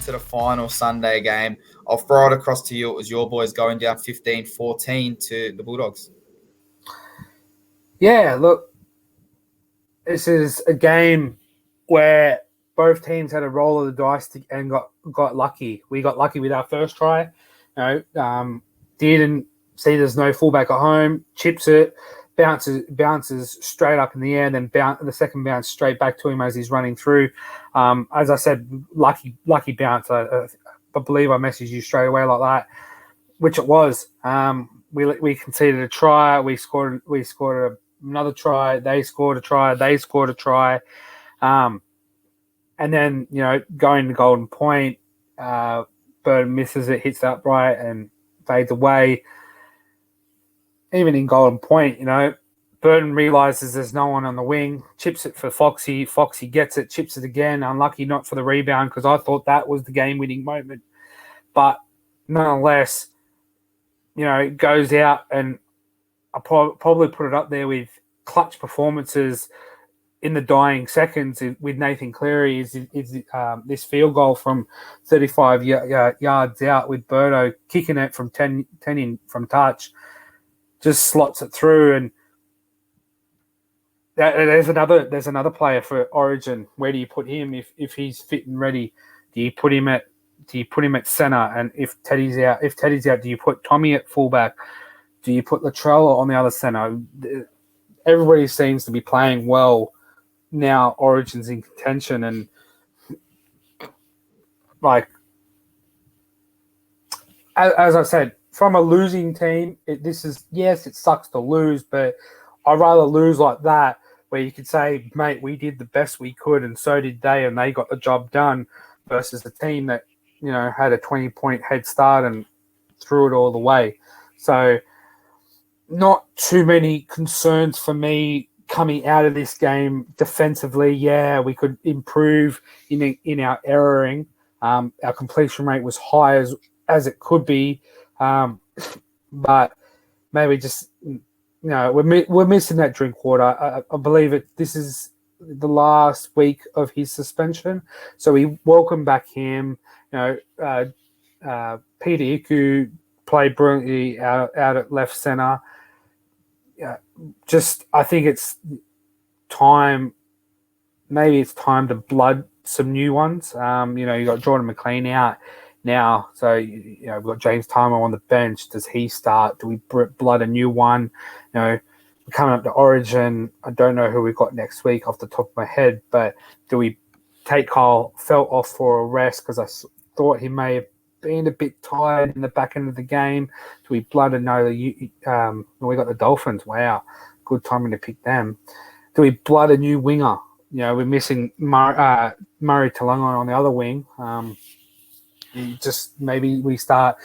into the final Sunday game. I'll throw it across to you. It was your boys going down 15-14 to the Bulldogs. Yeah, look, this is a game where both teams had a roll of the dice and got lucky. We got lucky with our first try. Didn't see there's no fullback at home. Chips it, bounces straight up in the air, and then the second bounce straight back to him as he's running through. As I said, lucky bounce. I believe I messaged you straight away like that, which it was. We conceded a try. We scored another try. They scored a try. They scored a try. And then, going to Golden Point, Burton misses it, hits the upright and fades away. Even in Golden Point, Burton realises there's no one on the wing, chips it for Foxy. Foxy gets it, chips it again. Unlucky not for the rebound because I thought that was the game-winning moment. But nonetheless, goes out, and I probably put it up there with clutch performances in the dying seconds with Nathan Cleary is this field goal from 35 yards out with Birdo kicking it from 10 in from touch, just slots it through. And there's another player for Origin. Where do you put him if he's fit and ready? Do you put him at centre? And if Teddy's out, do you put Tommy at fullback? Do you put Latrell on the other centre? Everybody seems to be playing well now. Origin's in contention, and as I said, from a losing team, it sucks to lose, but I'd rather lose like that, where you could say, mate, we did the best we could, and so did they, and they got the job done, versus a team that had a 20-point head start and threw it all the way. So, not too many concerns for me coming out of this game defensively. Yeah, we could improve in our erroring. Our completion rate was high as it could be, but maybe just we're missing that Drinkwater. I believe it. This is the last week of his suspension, so we welcome back him. Peter Iku played brilliantly out at left centre. I think it's time. Maybe it's time to blood some new ones. You got Jordan McLean out now, so we've got James Tarmo on the bench. Does he start? Do we blood a new one? We're coming up to Origin. I don't know who we've got next week off the top of my head, but do we take Kyle Felt off for a rest because I thought he may have been a bit tired in the back end of the game? Do we blood another? We got the Dolphins. Wow, good timing to pick them. Do we blood a new winger? We're missing Murray Talango on the other wing. Maybe we start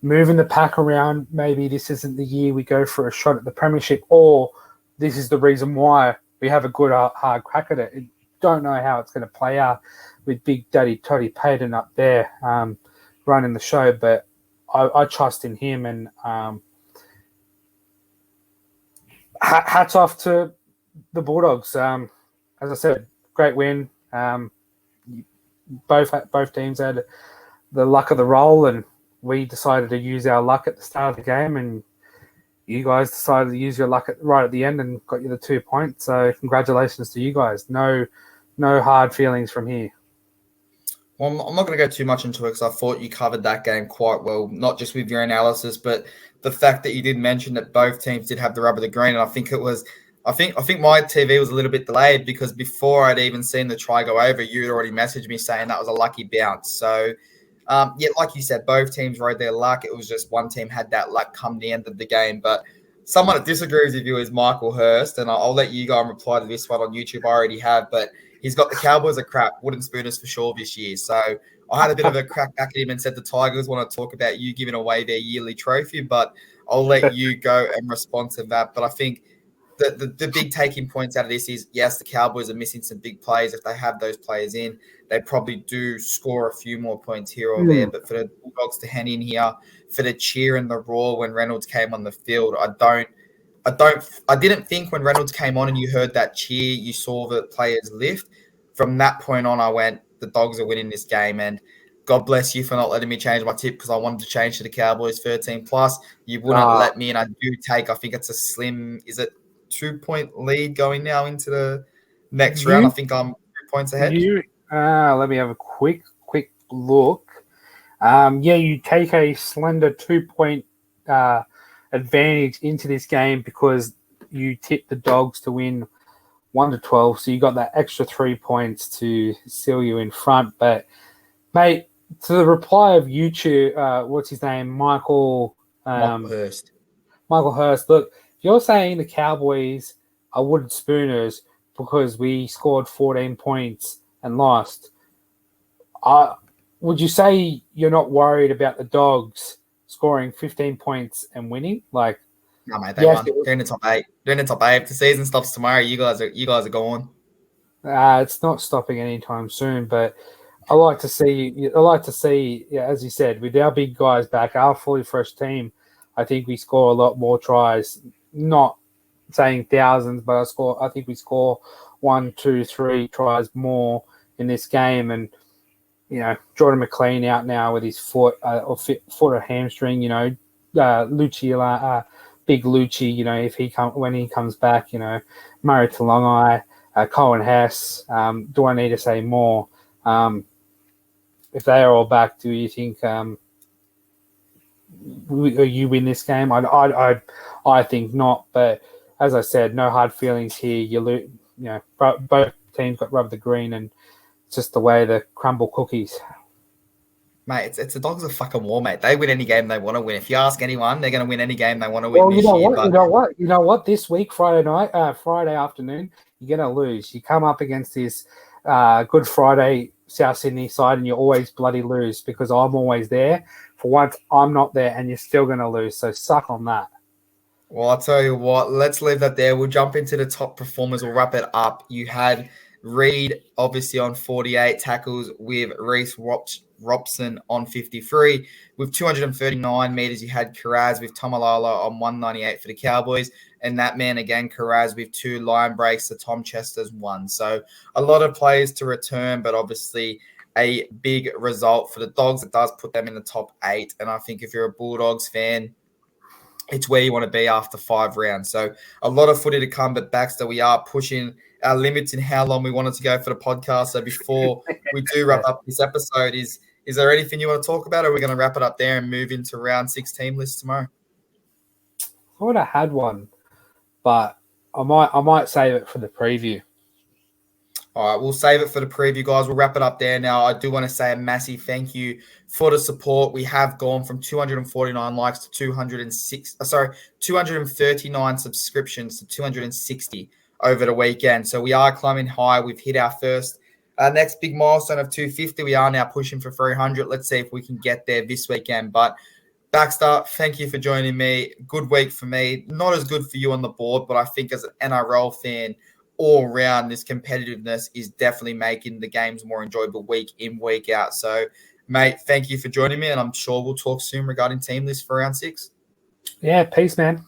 moving the pack around. Maybe this isn't the year we go for a shot at the premiership, or this is the reason why we have a good hard crack at it. Don't know how it's going to play out with Big Daddy Toddy Payton up there running the show, but I trust in him. And hats off to the Bulldogs. As I said, great win. Both teams had the luck of the roll, and we decided to use our luck at the start of the game, and you guys decided to use your luck right at the end and got you the 2 points. So congratulations to you guys. No hard feelings from here. Well, I'm not going to go too much into it because I thought you covered that game quite well, not just with your analysis, but the fact that you did mention that both teams did have the rub of the green. And I think my TV was a little bit delayed because before I'd even seen the try go over, you had already messaged me saying that was a lucky bounce. So, like you said, both teams rode their luck. It was just one team had that luck come the end of the game. But someone that disagrees with you is Michael Hurst, and I'll let you go and reply to this one on YouTube. I already have, but he's got the Cowboys a crap, wooden spooners for sure this year. So I had a bit of a crack back at him and said the Tigers want to talk about you giving away their yearly trophy, but I'll let you go and respond to that. But I think the big taking points out of this is, yes, the Cowboys are missing some big players. If they have those players in, they probably do score a few more points here or there. But for the Bulldogs to hang in here, for the cheer and the roar when Reynolds came on the field, I didn't think when Reynolds came on and you heard that cheer, you saw the players lift. From that point on, I went, the Dogs are winning this game. And God bless you for not letting me change my tip because I wanted to change to the Cowboys 13 plus. You wouldn't let me, and I do take. I think it's a slim. Is it 2-point lead going now into the next round? I think I'm 2 points ahead. Let me have a quick look. You take a slender 2-point advantage into this game because you tipped the Dogs to win 1-12, so you got that extra 3 points to seal you in front. But mate, to the reply of YouTube, what's his name, Michael Hurst. Michael Hurst. Look, you're saying the Cowboys are wooden spooners because we scored 14 points and lost. Would you say you're not worried about the Dogs scoring 15 points and winning? Like, no, mate, they won. They're in the top 8. They're in the top 8. If the season stops tomorrow, you guys are going. It's not stopping anytime soon, but I like to see, as you said, with our big guys back, our fully fresh team, I think we score a lot more tries. Not saying thousands, but I think we score 1, 2, 3 tries more in this game. And Jordan McLean out now with his foot or hamstring. Lucci, big Lucci. When he comes back, Murray Talangai, Cohen Hess. Do I need to say more? If they are all back, do you think you win this game? I think not. But as I said, no hard feelings here. Both teams got rub the green, and it's just the way they crumble cookies. Mate, it's the Dogs of fucking war, mate. They win any game they want to win. If you ask anyone, they're going to win any game they want to win. Well, you know what? This week, Friday afternoon, you're going to lose. You come up against this Good Friday South Sydney side, and you always bloody lose because I'm always there. For once, I'm not there, and you're still going to lose. So suck on that. Well, I'll tell you what. Let's leave that there. We'll jump into the top performers. We'll wrap it up. You had Reed, obviously, on 48 tackles with Reese Robson on 53. With 239 metres, you had Karaz with Tomalala on 198 for the Cowboys. And that man again, Karaz, with 2 line breaks. The Tom Chester's 1. So a lot of players to return, but obviously a big result for the Dogs. It does put them in the top 8. And I think if you're a Bulldogs fan, it's where you want to be after 5 rounds. So a lot of footy to come, but Baxter, we are pushing our limits in how long we wanted to go for the podcast. So before we do wrap up this episode, is there anything you want to talk about, or are we going to wrap it up there and move into round 6 team list tomorrow? I would have had one, but I might save it for the preview. All right, we'll save it for the preview, guys. We'll wrap it up there now. I do want to say a massive thank you for the support. We have gone from 249 likes to 239 subscriptions to 260 over the weekend. So we are climbing high. We've hit our first next big milestone of 250. We are now pushing for 300. Let's see if we can get there this weekend. But Baxter, thank you for joining me. Good week for me. Not as good for you on the board, but I think as an NRL fan, all around, this competitiveness is definitely making the games more enjoyable week in, week out. So, mate, thank you for joining me, and I'm sure we'll talk soon regarding team list for round 6. Yeah, peace, man.